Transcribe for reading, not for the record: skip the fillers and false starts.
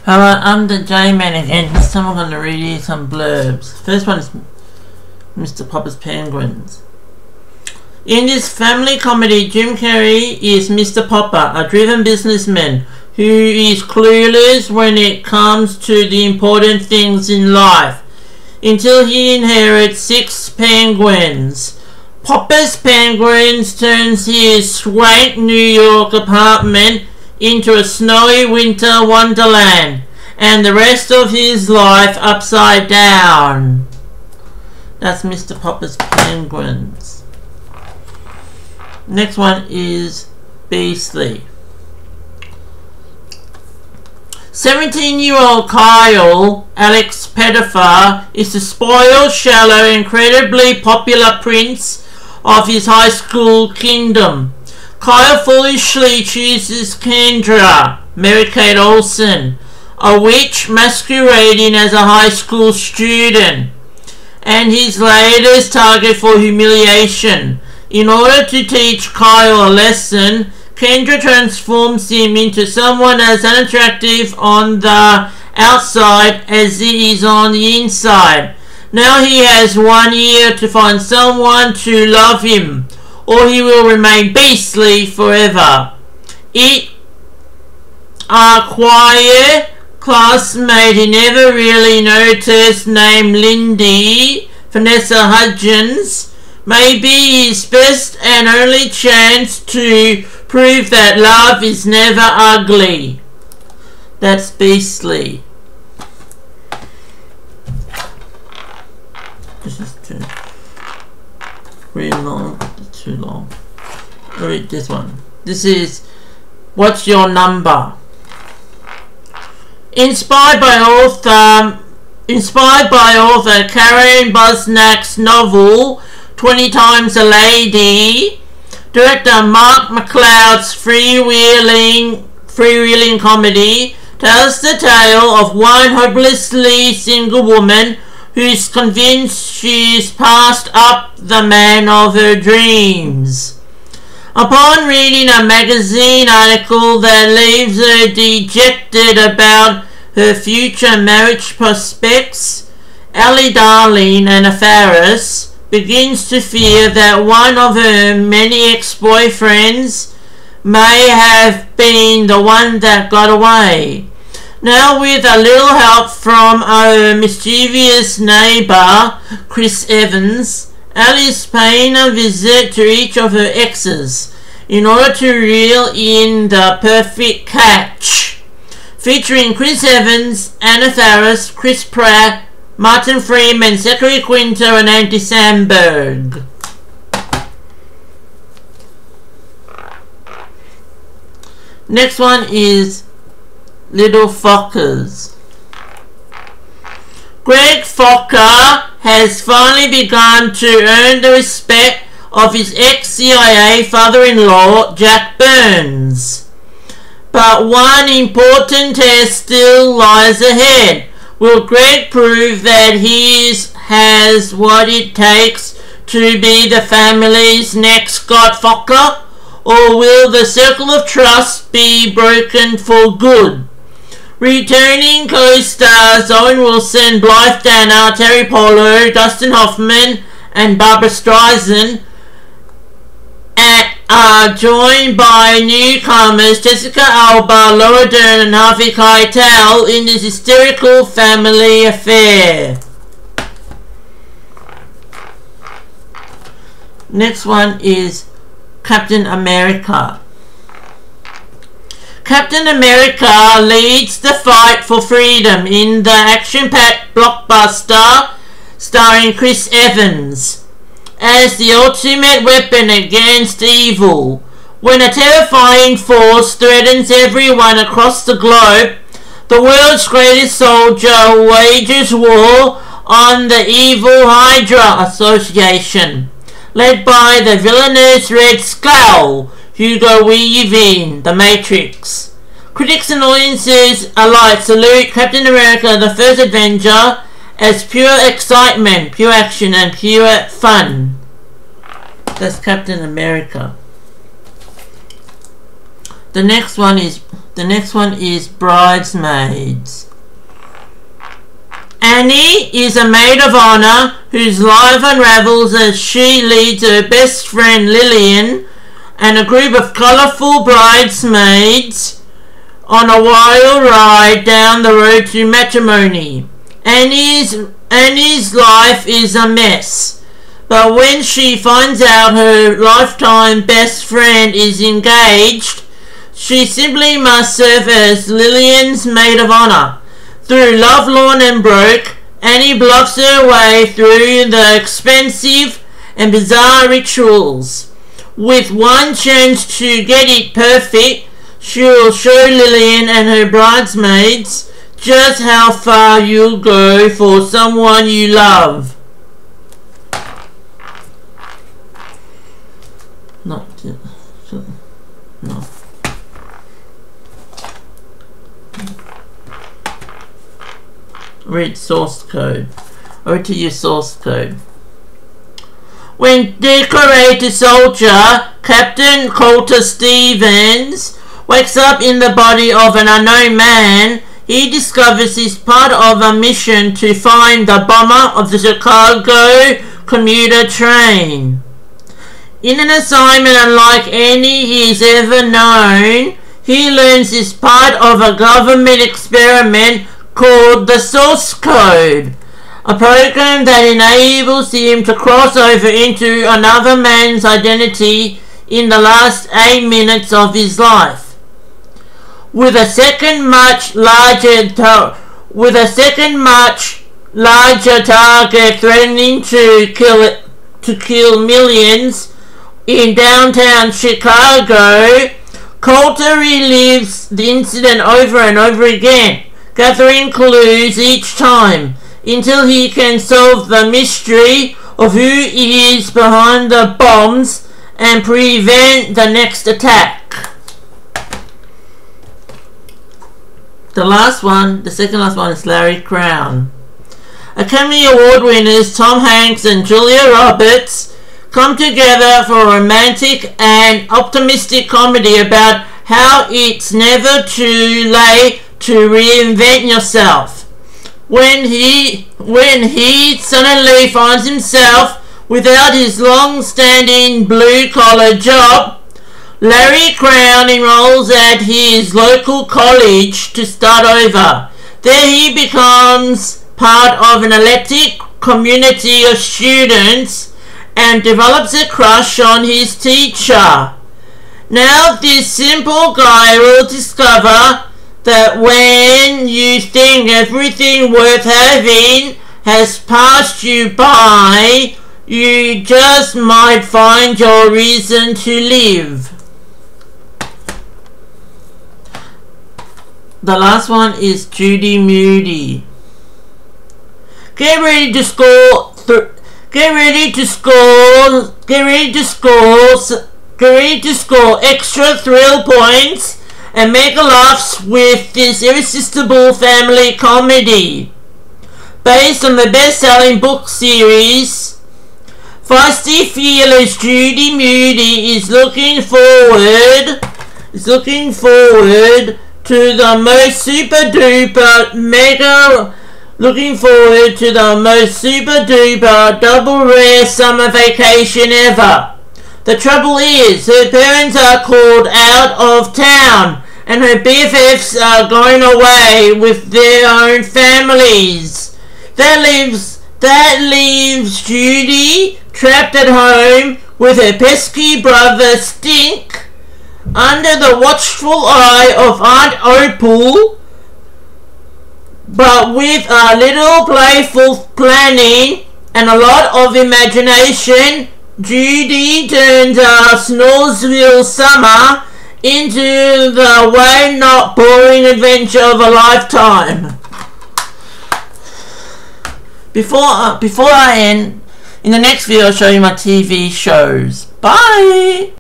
Hello, I'm the J-Man again. This time I'm going to read you some blurbs. First one is Mr. Popper's Penguins. In this family comedy, Jim Carrey is Mr. Popper, a driven businessman who is clueless when it comes to the important things in life, until he inherits 6 penguins. Popper's Penguins turns his swank New York apartment into a snowy winter wonderland, and the rest of his life upside down. That's Mr. Popper's Penguins. Next one is Beastly. 17-year-old Kyle, Alex Pettifer, is the spoiled, shallow, incredibly popular prince of his high school kingdom. Kyle foolishly chooses Kendra, Mary-Kate Olsen, a witch masquerading as a high school student, and his latest target for humiliation. In order to teach Kyle a lesson, Kendra transforms him into someone as unattractive on the outside as he is on the inside. Now he has 1 year to find someone to love him, or he will remain beastly forever. A quiet classmate he never really noticed named Lindy, Vanessa Hudgens, may be his best and only chance to prove that love is never ugly. That's Beastly. This is really long. It's too long. I'll read this one. This is What's Your Number? Inspired by author Karen Busnack's novel 20 Times a Lady, director Mark McCloud's freewheeling comedy tells the tale of one hopelessly single woman who's convinced she's passed up the man of her dreams. Upon reading a magazine article that leaves her dejected about her future marriage prospects, Ellie Darling, Anna Faris, begins to fear that one of her many ex-boyfriends may have been the one that got away. Now, with a little help from her mischievous neighbour, Chris Evans, Ellie's paying a visit to each of her exes in order to reel in the perfect catch. Featuring Chris Evans, Anna Faris, Chris Pratt, Martin Freeman, Zachary Quinto, and Andy Samberg. Next one is Little Fockers. Greg Focker has finally begun to earn the respect of his ex-CIA father-in-law, Jack Burns. But one important test still lies ahead. Will Greg prove that he has what it takes to be the family's next Scott Focker? Or will the circle of trust be broken for good? Returning co-stars Owen Wilson, Blythe Danner, Terry Polo, Dustin Hoffman, and Barbara Streisand are joined by newcomers Jessica Alba, Laura Dern, and Harvey Keitel in this hysterical family affair. Next one is Captain America. Captain America leads the fight for freedom in the action-packed blockbuster starring Chris Evans as the ultimate weapon against evil. When a terrifying force threatens everyone across the globe, the world's greatest soldier wages war on the evil Hydra Association, led by the villainous Red Skull, Hugo Weaving, The Matrix. Critics and audiences alike salute Captain America, the First Avenger, as pure excitement, pure action, and pure fun. That's Captain America. The next one is The next one is Bridesmaids. Annie is a maid of honour whose life unravels as she leads her best friend Lillian and a group of colourful bridesmaids on a wild ride down the road to matrimony. Annie's life is a mess, but when she finds out her lifetime best friend is engaged, she simply must serve as Lillian's maid of honour. Through Lovelorn and Broke, Annie blocks her way through the expensive and bizarre rituals. With one chance to get it perfect, she will show Lillian and her bridesmaids just how far you'll go for someone you love. No. Read source code. Over to your source code. When decorated soldier Captain Coulter Stevens wakes up in the body of an unknown man, he discovers he's part of a mission to find the bomber of the Chicago commuter train. In an assignment unlike any he's ever known, he learns he's part of a government experiment called the Source Code, a program that enables him to cross over into another man's identity in the last 8 minutes of his life. With a second much larger target threatening to kill millions in downtown Chicago, Coulter relives the incident over and over again, gathering clues each time until he can solve the mystery of who is behind the bombs and prevent the next attack. The second last one is Larry Crowne. Academy Award winners Tom Hanks and Julia Roberts come together for a romantic and optimistic comedy about how it's never too late to reinvent yourself. When he suddenly finds himself without his long-standing blue-collar job, Larry Crowne enrolls at his local college to start over. There he becomes part of an eclectic community of students and develops a crush on his teacher. Now this simple guy will discover that when you think everything worth having has passed you by, you just might find your reason to live. The last one is Judy Moody. Get ready to score extra thrill points and make laughs with this irresistible family comedy. Based on the best-selling book series, feisty, fearless Judy Moody is looking forward to the most super duper double rare summer vacation ever. The trouble is, her parents are called out of town and her BFFs are going away with their own families. That leaves Judy trapped at home with her pesky brother Stink under the watchful eye of Aunt Opal. But with a little playful planning and a lot of imagination, Judy turns a Snoresville summer into the way not boring adventure of a lifetime. Before I end, in the next video I'll show you my TV shows. Bye!